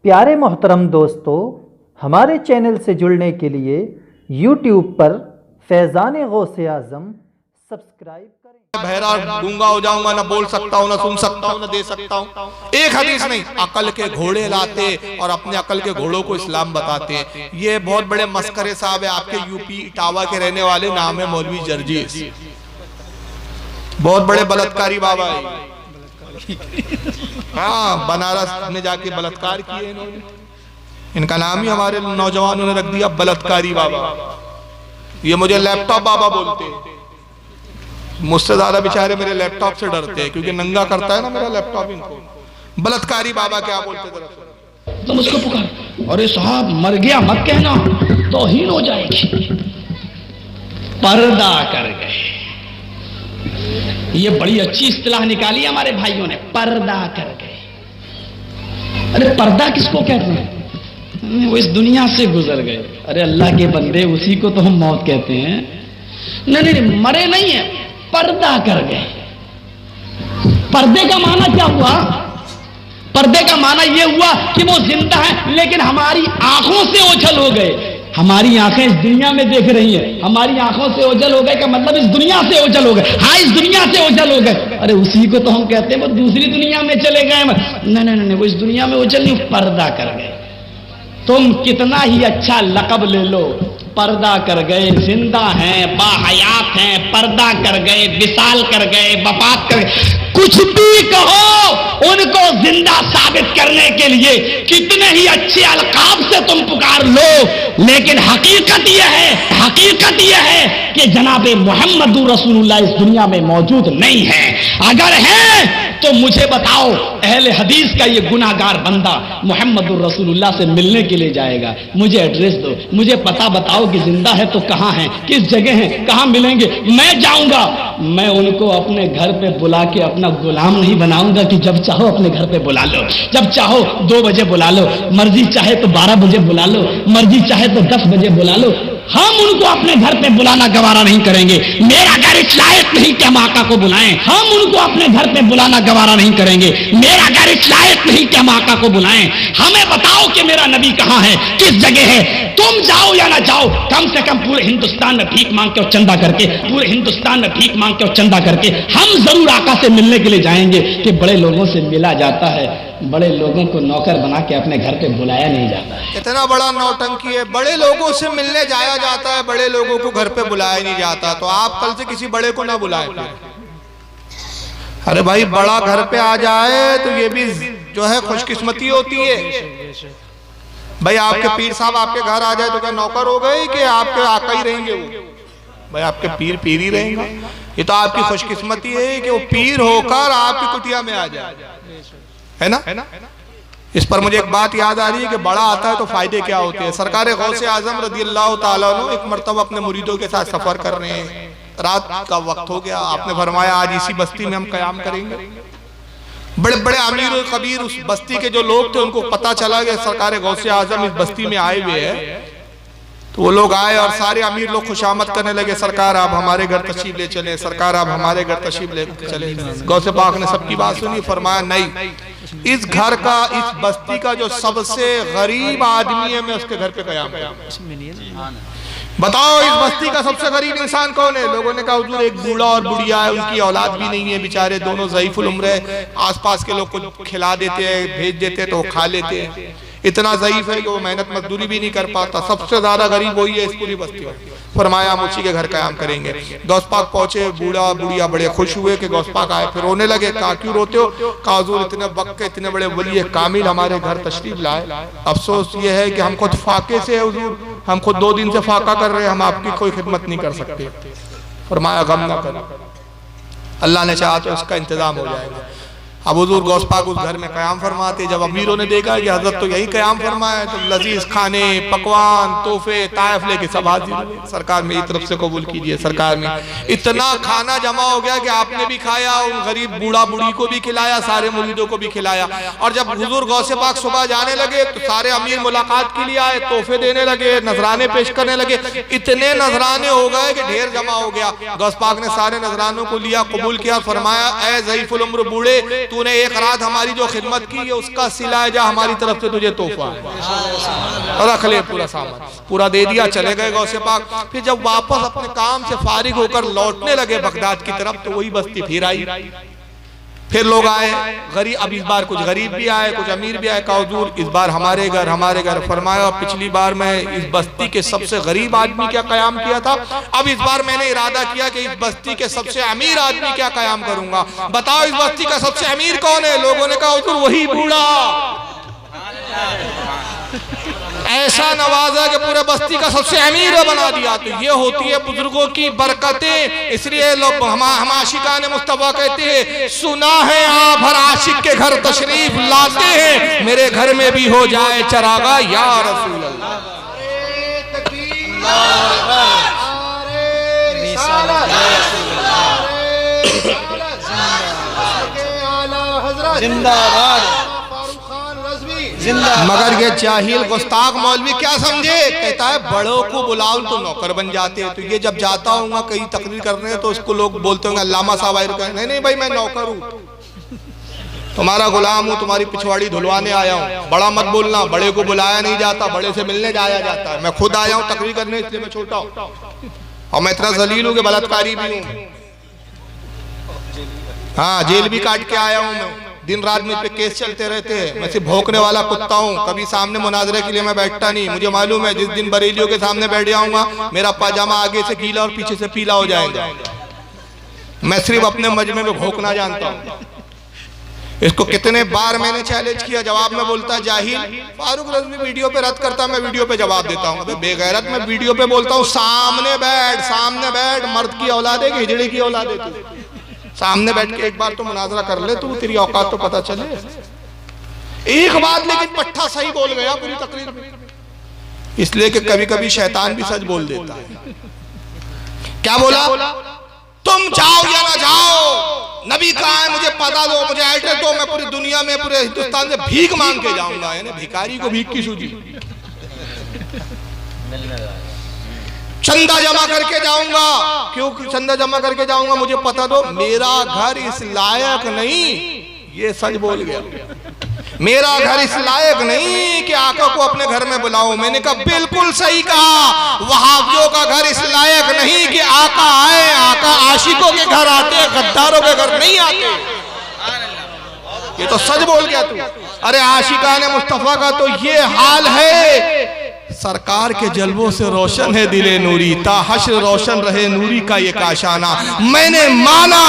प्यारे मोहतरम दोस्तों, हमारे चैनल से जुड़ने के लिए YouTube पर फैज़ान गौसे आज़म सब्सक्राइब करें। बहरा गूंगा हो जाऊंगा, ना बोल सकता हूँ, ना सुन सकता हूँ, ना दे सकता हूँ। एक हदीस नहीं, अकल के घोड़े लाते और अपने अकल के घोड़ों को इस्लाम बताते। ये बहुत बड़े मस्करे साहब है, आपके यूपी इटावा के रहने वाले, नाम है मौलवी जर्जीस, बहुत बड़े बलात्कारी बाबा है। हाँ, बनारस में जाके बलात्कार किए इन्होंने। इनका नाम ही हमारे नौजवानों ने रख दिया बलात्कारी बाबा। ये मुझे लैपटॉप बाबा बोलते हैं, मुझसे ज्यादा बेचारे मेरे लैपटॉप से डरते हैं, क्योंकि नंगा करता है ना मेरा लैपटॉप इनको। बलात्कारी बाबा क्या बोलते थे? तुम उसको पुकार, अरे साहब मर गया मत कहना, तौहीन हो जाएगी। पर्दा कर गए, ये बड़ी अच्छी इस्तिलाह निकाली हमारे भाइयों ने, पर्दा कर गए। अरे पर्दा किसको कहते हैं? वो इस दुनिया से गुजर गए। अरे अल्लाह के बंदे, उसी को तो हम मौत कहते हैं। नहीं नहीं, मरे नहीं है, पर्दा कर गए। पर्दे का माना क्या हुआ? पर्दे का माना यह हुआ कि वो जिंदा है लेकिन हमारी आंखों से ओझल हो गए। हमारी आंखें इस दुनिया में देख रही हैं, हमारी आंखों से ओझल हो गए का मतलब इस दुनिया से ओझल हो गए। हाँ, इस दुनिया से ओझल हो गए। अरे उसी को तो हम कहते हैं वो दूसरी दुनिया में चले गए। नहीं नहीं नहीं, वो इस दुनिया में ओझल नहीं, पर्दा कर गए। तुम कितना ही अच्छा लक़ब ले लो, पर्दा कर गए। जिंदा हैं, बाहयात हैं, पर्दा कर गए, विसाल कर गए, वफात कर गए, कुछ भी कहो, उनको जिंदा साबित करने के लिए कितने ही अच्छे अलकाब से तुम पुकार लो, लेकिन हकीकत यह है कि जनाबे मोहम्मद रसूलुल्लाह इस दुनिया में मौजूद नहीं है। अगर है तो मुझे बताओ, अहले हदीस का ये गुनाहगार बंदा मोहम्मद रसूलुल्लाह से मिलने के लिए जाएगा, मुझे एड्रेस दो, मुझे पता बताओ कि जिंदा है तो कहां है, किस जगह है, कहां मिलेंगे, मैं जाऊंगा। मैं उनको अपने घर पे बुला के अपना गुलाम नहीं बनाऊंगा कि जब चाहो अपने घर पे बुला लो, जब चाहो 2 बजे बुला लो, मर्जी चाहे तो 12 बजे बुला लो, मर्जी चाहे तो 10 बजे बुला लो। हम उनको अपने घर पे बुलाना गवारा नहीं करेंगे। मेरा घर इस लायक नहीं कि हम आका को बुलाएं। हम उनको अपने घर पे बुलाना गवारा नहीं करेंगे। मेरा घर इस लायक नहीं कि हम आका को बुलाएं। हमें बताओ कि मेरा नबी कहां है, किस जगह है। तुम जाओ या ना जाओ, कम से कम पूरे हिंदुस्तान में भीख मांग के और चंदा करके, पूरे हिंदुस्तान में भीख मांग के और चंदा करके हम जरूर आका से मिलने के लिए जाएंगे। कि बड़े लोगों से मिला जाता है, बड़े लोगों को नौकर बना के अपने घर पे बुलाया नहीं जाता है। इतना बड़ा नौटंकी है, बड़े लोगों से मिलने जाया जाता है, बड़े लोगों को घर पे बुलाया नहीं जाता। तो आप कल से किसी बड़े को ना बुलाएं। अरे भाई, बड़ा घर पे आ जाए तो ये भी जो है खुशकिस्मती होती है। भाई आपके पीर साहब आपके घर आ जाए तो क्या नौकर हो गए कि आपके आका ही रहेंगे वो? भाई आपके पीर ही रहेंगे। ये तो आपकी खुशकिस्मती है कि वो पीर होकर आपकी कुटिया में आ जाए, है ना। इस पर मुझे एक बात याद आ रही है कि बड़ा आता है तो फायदे क्या होते हैं। सरकार गौसे आजम रज़ियल्लाहु ताला अन्हु एक मरतबा अपने मुरीदों के साथ सफर कर रहे हैं। रात का वक्त हो गया, आपने फरमाया आज इसी बस्ती में हम क़याम करेंगे। बड़े बड़े अमीर और कबीर उस बस्ती के जो लोग थे उनको पता चला कि सरकार गौसे आजम इस बस्ती में आए हुए हैं। तो वो लोग आए और सारे अमीर लोग खुशामद करने लगे, सरकार आप हमारे घर तशरीफ ले चले, सरकार आप हमारे घर तशरीफ ले चले। गौसे पाक ने सबकी बात सुनी, फरमाया नहीं, इस घर का, इस बस्ती का जो सबसे गरीब आदमी है मैं उसके घर पे क़याम करूंगा। बताओ इस बस्ती का सबसे गरीब इंसान कौन है? लोगों ने कहा हुजूर एक बूढ़ा और बुढ़िया है, उनकी औलाद भी नहीं है, बेचारे दोनों ज़ईफुल उम्र है, आसपास के लोग को खिला देते हैं, भेज देते हैं तो वो खा लेते हैं। इतना ज़ईफ है कि वो मेहनत मजदूरी भी नहीं कर पाता। सबसे ज्यादा गरीब वही है इस पूरी बस्ती में। फरमाया हम उसी के घर क़याम करेंगे। गौस पाक पहुंचे, बूढ़ा बुढ़िया बड़े खुश हुए कि गौस पाक आए। फिर रोने लगे, कहा क्यों रोते हो? कहा हुजूर इतने वक्त के इतने बड़े वली कामिल हमारे घर तशरीफ लाए, अफसोस ये है कि हम खुद फाके से है हुजूर, हम खुद 2 दिन से फाका कर रहे हैं, हम आपकी कोई खिदमत नहीं कर सकते। फरमाया गम ना करो, अल्लाह ने चाहा तो इसका इंतजाम हो जाएगा। अब हुजूर गौस पाक उस घर में क़याम फरमाते। जब अमीरों ने देखा कि हजरत तो यही क़याम फरमाए तो लजीज खाने, पकवान, तोहफे, तायफ लेके सब हाजिर हुए। सरकार मेरी तरफ से कबूल कीजिए। सरकार में इतना खाना जमा हो गया कि आपने भी खाया, उन गरीब बूढ़ा बूढ़ी को भी खिलाया, सारे मुरीदों को भी खिलाया। और जब हुजूर गौसे पाक सुबह जाने लगे तो सारे अमीर मुलाकात के लिए आए, तोहफे देने लगे, नजराने पेश करने लगे। इतने नजराने हो गए कि ढेर जमा हो गया। गौस पाक ने सारे नजरानों को लिया, कबूल किया, फरमाया ऐ ज़ईफुल उम्र बूढ़े, तूने एक रात हमारी जो खिदमत की है उसका सिला जा, हमारी तरफ से तुझे तोहफा है, रख ले पूरा सामान। पूरा दे दिया, चले गए गौसे पाक। फिर जब वापस अपने काम से फारिग होकर लौटने लगे बगदाद की तरफ, तो वही बस्ती फिर आई। फिर लोग आए गरीब, अब इस बार कुछ गरीब भी आए, कुछ अमीर भी आए। कहा हुजूर इस बार हमारे घर। फरमाया पिछली बार मैं इस बस्ती के सबसे गरीब आदमी क्या कयाम किया था, अब इस बार मैंने इरादा किया कि इस बस्ती के सबसे अमीर आदमी क्या कयाम करूंगा। बताओ इस बस्ती का सबसे अमीर कौन है? लोगों ने कहा हुजूर वही बूढ़ा, ऐसा नवाजा कि पूरे बस्ती का सबसे अमीर बना दिया। तो ये होती है बुजुर्गों की बरकतें। इसलिए लोग हम आशिकान मुस्तफा कहते हैं, सुना है आप हर आशिक के घर तशरीफ लाते हैं, मेरे घर में भी हो जाए चरागा या रसूल अल्लाह। मगर ये जाहिल गुस्ताख मौलवी क्या समझे, कहता है बड़ों को बुलाओ तो नौकर बन जाते हैं। तो ये जब जाता हूँ कहीं तकरीर करने तो उसको लोग बोलते होंगे अल्लामा साहब आए, नहीं भाई मैं नौकर हूँ, तुम्हारा गुलाम हूँ, तुम्हारी पिछवाड़ी धुलवाने आया हूँ। बड़ा मत बोलना, बड़े को बुलाया नहीं जाता, बड़े से मिलने जाया जाता है। मैं खुद आया हूँ तकरीर करने, इसलिए मैं छोटा हूँ और मैं इतना जलील हूँ कि बलात्कारी भी हूँ। हाँ, जेल भी काट के आया हूँ मैं, दिन रात मुझ पे केस चलते रहते हैं। मैं सिर्फ भौंकने वाला कुत्ता हूँ, कभी सामने मुनाजरे के लिए मैं बैठता नहीं। मुझे मालूम है जिस दिन बरेलियों के सामने बैठ जाऊंगा मेरा पाजामा आगे से गीला और पीछे से पीला हो जाएगा। मैं सिर्फ अपने मजमे में भौंकना जानता हूँ। इसको कितने बार मैंने चैलेंज किया, जवाब में बोलता जाहिल। फारूक रज़वी वीडियो पे रद्द करता, मैं वीडियो पे जवाब देता हूँ। बेगैरत मैं वीडियो पे बोलता हूँ सामने बैठ, मर्द की औलाद है कि हिजड़े की औलाद है तू? सामने बैठ के एक बार तो मुनाजरा कर ले, तू तेरी औकात तो पता चले। एक बात लेकिन पट्टा सही बोल गया पूरी तकरीर में, इसलिए कि कभी कभी शैतान भी सच बोल देता है। क्या बोला? तुम जाओ या ना जाओ, नबी कहाँ है मुझे पता दो, मुझे एड्रेस दो, मैं पूरी दुनिया में पूरे हिंदुस्तान से भीख मांग के जाऊंगा। यानी भिखारी को भीख की सूझी, चंदा जमा करके जाऊंगा। क्यों चंदा जमा करके जाऊंगा? मुझे पता दो, मेरा घर इस लायक नहीं, ये सच बोल गया, मेरा घर इस लायक नहीं कि आका को अपने घर में बुलाओ। मैंने कहा बिल्कुल सही कहा, वहाबियों का घर इस लायक नहीं कि आका आए। आका आशिकों के घर आते, गद्दारों के घर नहीं आते। ये तो सच बोल गया तू। अरे आशिकाने मुस्तफा का तो ये हाल है, सरकार के जलवों से रोशन है दिले नूरी, ता हश्र रोशन रहे नूरी का ये काशाना। मैंने माना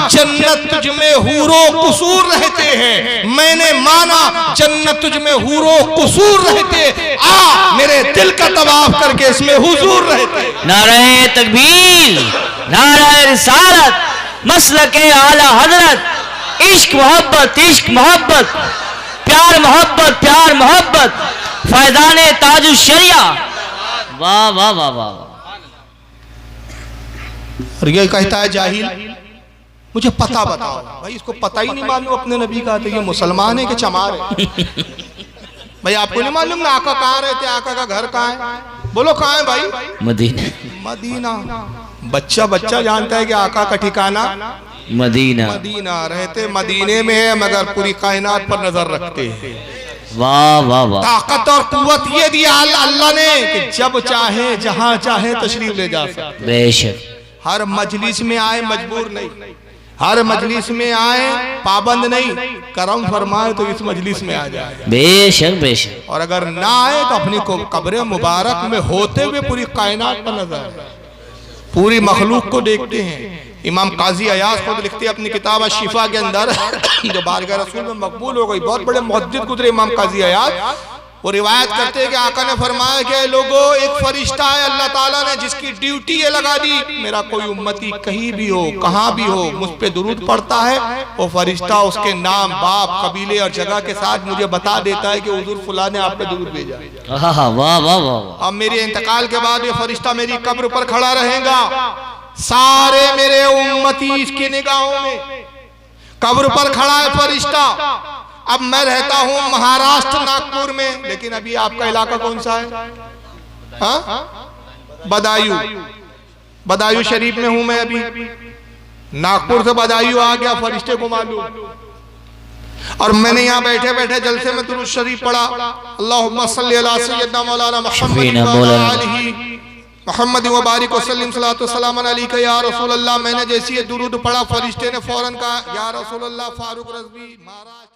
जन्नत तुझ में हूरो कुसूर रहते हैं, मैंने माना जन्नत तुझ में हूरो कुसूर रहते, आ मेरे दिल का तवाफ करके इसमें हुजूर रहते। नारे तकबीर, नारे रिसालत, मसलके आला हजरत, इश्क मोहब्बत, प्यार मोहब्बत, फैजाने ताजु शरिया। वाह वाह वाह वाह। और ये कहता है जाहिल, मुझे पता बताओ। भाई इसको पता ही नहीं मालूम अपने नबी का, तो ये मुसलमान है कि चमार है? भाई आपको नहीं मालूम ना आका कहाँ रहते, आका का घर कहाँ है? बोलो कहाँ है भाई? मदीना। बच्चा जानता है कि आका का ठिकाना मदीना रहते मदीने में है, मगर पूरी कायनात पर नजर रखते हैं। वाह वाह वाह। ताकत और कुव्वत ये दिया अल्लाह ने कि जब चाहे जहां चाहे तशरीफ ले जा सकते। बेशक। हर मजलिस में आए मजबूर नहीं, हर मजलिस में आए पाबंद नहीं, करम फरमाए तो इस मजलिस में आ जाए। बेशक। और अगर ना आए तो अपनी कब्र मुबारक में होते हुए पूरी कायनात पर नजर, पूरी मखलूक को देखते हैं। इमाम काजी अयाज खुद लिखते हैं अपनी किताब अश-शिफा के अंदर, जो बारगाह रसूल में मकबूल हो गई, बहुत बड़े मुहद्दिस गुजरे इमाम काजी अयाज। वो रिवायत करते हैं कि आका ने फरमाया कि लोगों, एक फरिश्ता है अल्लाह ताला ने जिसकी ड्यूटी ये लगा दी, मेरा कोई उम्मती कहीं भी हो, कहाँ भी हो, मुझ पे दुरूद पढ़ता है, वो फरिश्ता उसके नाम, बाप, कबीले और जगह के साथ मुझे बता देता है कि हुजूर फुला ने आप पे दुरूद भेजा। वाह वाह वाह। अब मेरे इंतकाल के बाद ये फरिश्ता मेरी कब्र पर खड़ा रहेगा, सारे मेरे उम्मती इसकी निगाहों में, कब्र पर खड़ा है फरिश्ता। अब मैं रहता हूं महाराष्ट्र नागपुर में, लेकिन अभी आपका इलाका कौन सा है? हाँ, बदायूं शरीफ में हूं मैं अभी। नागपुर से बदायूं आ गया, फरिश्ते को मालूम। और मैंने यहाँ बैठे बैठे जलसे में दुरूद शरीफ पढ़ा, अल्लाहुम्मा सल्ली अला सय्यदना मौलाना मोहम्मद व बारिक वसल्लिम सलातो सलामन अलैका या रसूल अल्लाह। मैंने जैसे ये दुरूद पढ़ा, फरिश्ते ने फौरन कहा या रसूल अल्लाह फारूक रज़वी महाराज